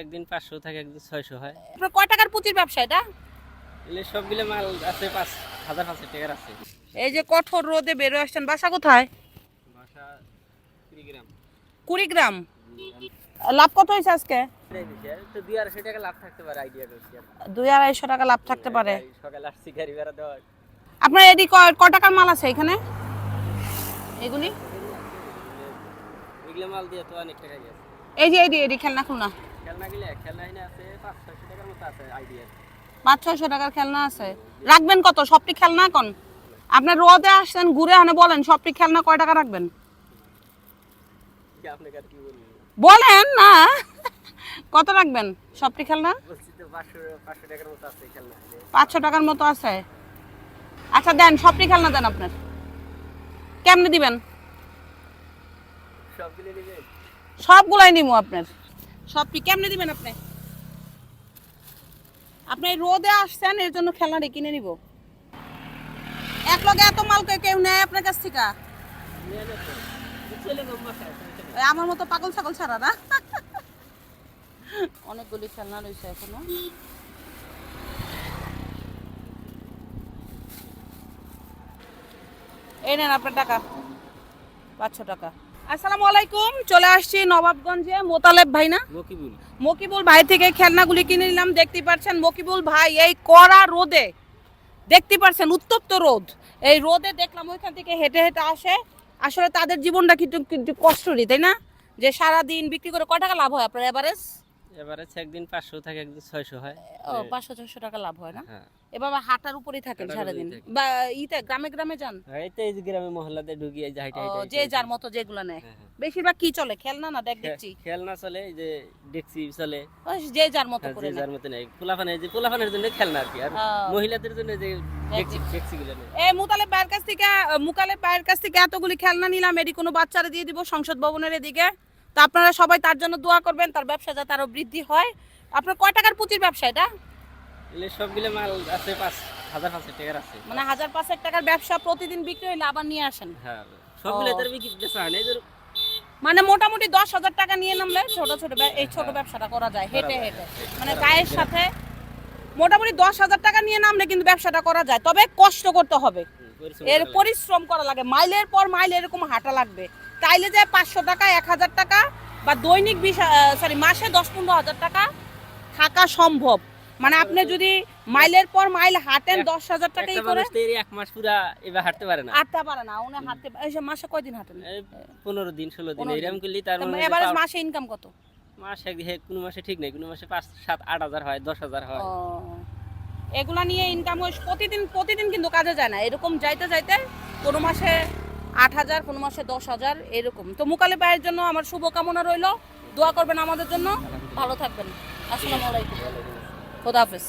একদিন 500 থাকে, একদিন 600 হয়। আপনার কয় টাকার পুঁতির ব্যবসা এটা? এলে সবগুলো মাল আছে 5,000 টাকার আছে। এই যে কঠোর রোদে বের হয়ে আসছেন, বাসা কোথায়? বাসা কুড়িগ্রাম। কুড়িগ্রাম। লাভ কত হয়েছে আজকে? তো 200-250 টাকা লাভ থাকতে পারে, আইডিয়া করছি। 200-250 টাকা লাভ থাকতে পারে। সকালে আসছি, গাড়ি ভাড়া দেওয়া। আপনার এডি কয় টাকার মাল আছে এখানে? এগুলি এগুলো মাল দিয়ে তো অনেক টাকা গেছে। এই যে এডি খেলনা খুলনা, খেলনা গেলে খেলনা এনে আছে 500-600 টাকার মতো আছে, আইডিয়া। 500-600 টাকার খেলনা আছে। রাখবেন কত? সবটি খেলনা এখন আপনার রোদে আসছেন ঘুরে আনে, বলেন সবটি খেলনা কয় টাকা রাখবেন? আপনাকে আর কি বলবো, বলেন না। কত রাখবেন সবটি খেলনা? বলছি তো 500 টাকার মতো আছে খেলনা। 500 টাকার মতো আছে। আচ্ছা দেন, সবটি খেলনা দেন। আপনার কেমনে দিবেন? সবগুলো নিবে, সবগুলাই নিমু। আপনার সবটি কেমনে দিবেন? আপনি রোদে আসছেন, এর জন্য খেলনাটা কিনে নিব। এক লগে এত মাল কেউ নেয় আপনার কাছ থেকে? নিয়ে যাচ্ছে ছেলে নম্বর খায়। আমার মতো পাগল ছাগল ছাড়া না। অনেকগুলি খেলনা রয়েছে এখনো। এই নেন আপনার টাকা, 500 টাকা। আসসালামু আলাইকুম। চলে আসছি নবাবগঞ্জে, মোতালেব ভাই না? মকিবুল ভাই থেকে খেলনাগুলি কিনে নিলাম। দেখতে পাচ্ছেন মকিবুল ভাই এই কড়া রোদে, দেখতে পাচ্ছেন উত্তপ্ত রোদ, এই রোদে দেখলাম ওইখান থেকে হেঁটে হেঁটে আসে। আসলে তাদের জীবনটা কিন্তু কষ্টরই, তাই না? যে সারা দিন বিক্রি করে কয় টাকা লাভ হয় আপনার এভারেজ? এবারে একদিন 500 থাকে, একদিন 600 হয়। ও 500-600 টাকা লাভ হয় না? হ্যাঁ। এভাবে হাঁটার উপরেই থাকেন সারাদিন, বা গ্রামে গ্রামে যান? এই তো এই যে গ্রামে মহল্লাতে ঢুকি, এই যে হাইটে ও, হাইটে যে যার মতো যেগুলো নেয়। হ্যাঁ, হ্যাঁ। বেশিরভাগ কি চলে? খেলনা না দেখছি? খেলনা চলে, এই যে ডেক্সি চলে। ওই যে যার মতো হ্যাঁ, করে যে নেয়। যার মতো নেই। পোলাপানের জন্য খেলনা আর কি, আর মহিলাদের জন্য যে ডেক্সি গুলো নেই। এই মুকালেব ভাইয়ের কাছ থেকে এতগুলি খেলনা নিলাম, এটি কোনো বাচ্চারা দিয়ে দিব সংসদ ভবনের এদিকে। তো আপনারা সবাই তার জন্য দোয়া করবেন, তার ব্যবসা যাতে আরো বৃদ্ধি হয়। আপনার কয় টাকার পুঁতির ব্যবসা এটা? এলে সবগুলো মাল আছে 5,000 টাকার আছে। মানে 1,500 টাকার ব্যবসা, প্রতিদিন বিক্রি হইলে আবার নিয়ে আসেন? হ্যাঁ, সবগুলো এদের বিক্রি বেচা হয় না। এদের মানে মোটামুটি 10,000 টাকা নিয়ে নামলে ছোট এই ছোট ব্যবসাটা করা যায় হেঁটে হেঁটে, মানে গায়ের সাথে। মোটামুটি 10,000 টাকা নিয়ে নামলে কিন্তু ব্যবসাটা করা যায়, তবে কষ্ট করতে হবে, এর পরিশ্রম করা লাগে, মাইলের পর মাইল এরকম হাঁটা লাগবে। তাইলে যে 500 টাকা 1,000 টাকা বা দৈনিক মাসে 10-15 হাজার টাকা থাকা সম্ভব। মানে আপনি যদি মাইলের পর মাইল হাঁটেন 10,000 টাকা করে, এক মাস পুরা এবার হাঁটতে পারে না। হাঁটতে পারে না। উনি হাঁটতে মাসে কয়দিন হাঁটেন? 15 দিন 16 দিন এরকম করলে তার মানে এভারেজ মাসে ইনকাম কত? মাসে কোন মাসে ঠিক নেই, কোন মাসে 5-7-8 হাজার হয়, 10,000 হয়। এগুলা নিয়ে ইনকাম হয়। প্রতিদিন কিন্তু কাজে যায় না, এরকম যাইতে যাইতে কোনো মাসে 8,000, কোনো মাসে 10,000 এরকম। তো মুকালেব ভাইয়ের জন্য আমার শুভকামনা রইল, দোয়া করবেন আমাদের জন্য। ভালো থাকবেন। আসসালামু আলাইকুম, খোদা হাফেজ।